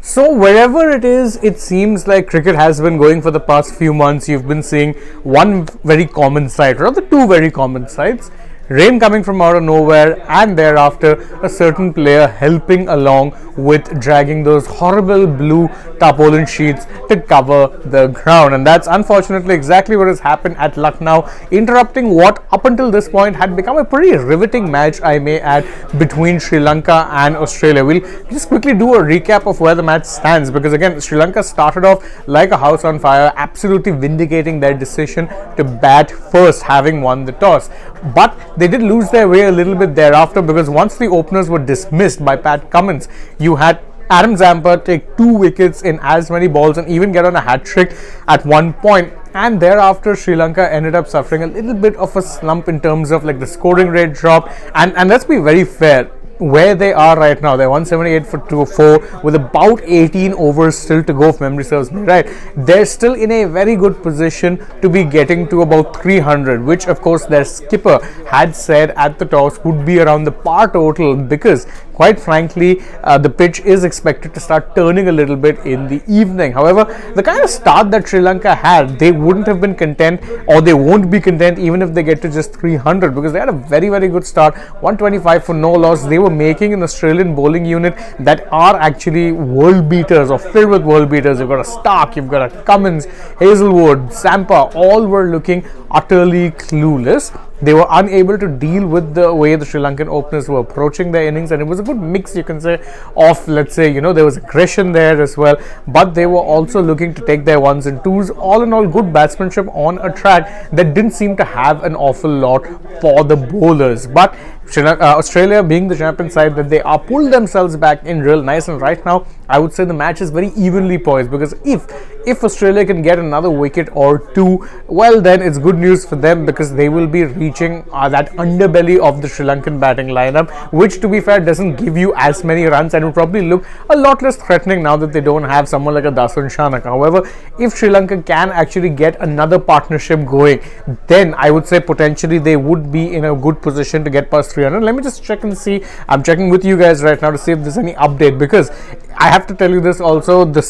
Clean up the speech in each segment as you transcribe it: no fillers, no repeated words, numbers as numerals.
So wherever it is, it seems like cricket has been going for the past few months. You've been seeing one very common sight, rather two very common sights. Rain coming from out of nowhere, and thereafter a certain player helping along with dragging those horrible blue tarpaulin sheets to cover the ground. And that's unfortunately exactly what has happened at Lucknow, interrupting what up until this point had become a pretty riveting match, I may add, between Sri Lanka and Australia. We'll just quickly do a recap of where the match stands, because again, Sri Lanka started off like a house on fire, absolutely vindicating their decision to bat first, having won the toss. But they did lose their way a little bit thereafter, because once the openers were dismissed by Pat Cummins, you had Adam Zampa take 2 wickets in as many balls and even get on a hat trick at one point. And thereafter, Sri Lanka ended up suffering a little bit of a slump in terms of like the scoring rate drop. And let's be very fair, where they are right now, they're 178 for 2-4 with about 18 overs still to go, if memory serves me right. They're still in a very good position to be getting to about 300, which of course their skipper had said at the toss would be around the par total, because quite frankly the pitch is expected to start turning a little bit in the evening. However, the kind of start that Sri Lanka had, they wouldn't have been content, or they won't be content even if they get to just 300, because they had a very good start. 125 for no loss. They were making an Australian bowling unit that are actually world beaters, or filled with world beaters. You've got a Stark, you've got a Cummins, Hazelwood, Zampa, all were looking utterly clueless. They were unable to deal with the way the Sri Lankan openers were approaching their innings, and it was a good mix, you can say, of, let's say, there was aggression there as well, but they were also looking to take their ones and twos. All in all, good batsmanship on a track that didn't seem to have an awful lot for the bowlers. But Australia, being the champion side that they are, pulled themselves back in real nice, and right now I would say the match is very evenly poised, because if Australia can get another wicket or two, well, then it's good news for them, because they will be reaching that underbelly of the Sri Lankan batting lineup, which, to be fair, doesn't give you as many runs and will probably look a lot less threatening now that they don't have someone like a Dasun Shanaka. However, if Sri Lanka can actually get another partnership going, then I would say potentially they would be in a good position to get past 300. Let me just check and see. I'm checking with you guys right now to see if there's any update, because I have to tell you this also, the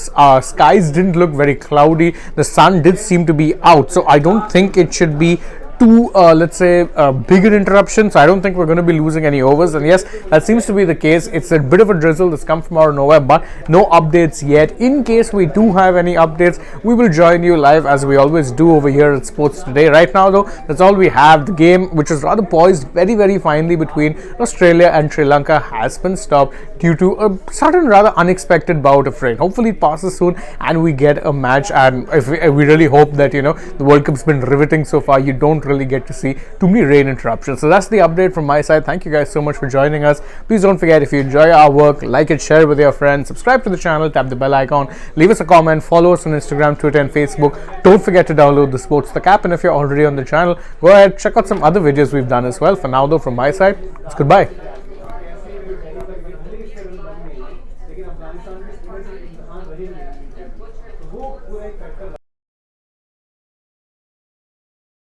skies didn't look very cloudy. The sun did seem to be out, so I don't think it should be too let's say bigger interruption. So I don't think we're going to be losing any overs, and yes, that seems to be the case. It's a bit of a drizzle that's come from out of nowhere, but no updates yet. In case we do have any updates, we will join you live, as we always do over here at Sports Today. Right now though, that's all we have. The game, which is rather poised very finely between Australia and Sri Lanka, has been stopped due to a sudden, rather unexpected bout of rain. Hopefully it passes soon and we get a match, and if we really hope that the World Cup's been riveting so far, you don't really get to see too many rain interruptions. So that's the update from my side. Thank you guys so much for joining us. Please don't forget, if you enjoy our work, like it, share it with your friends, subscribe to the channel, tap the bell icon, leave us a comment, follow us on Instagram, Twitter and Facebook. Don't forget to download the Sports the app, and if you're already on the channel, go ahead, check out some other videos we've done as well. For now though, from my side, it's goodbye.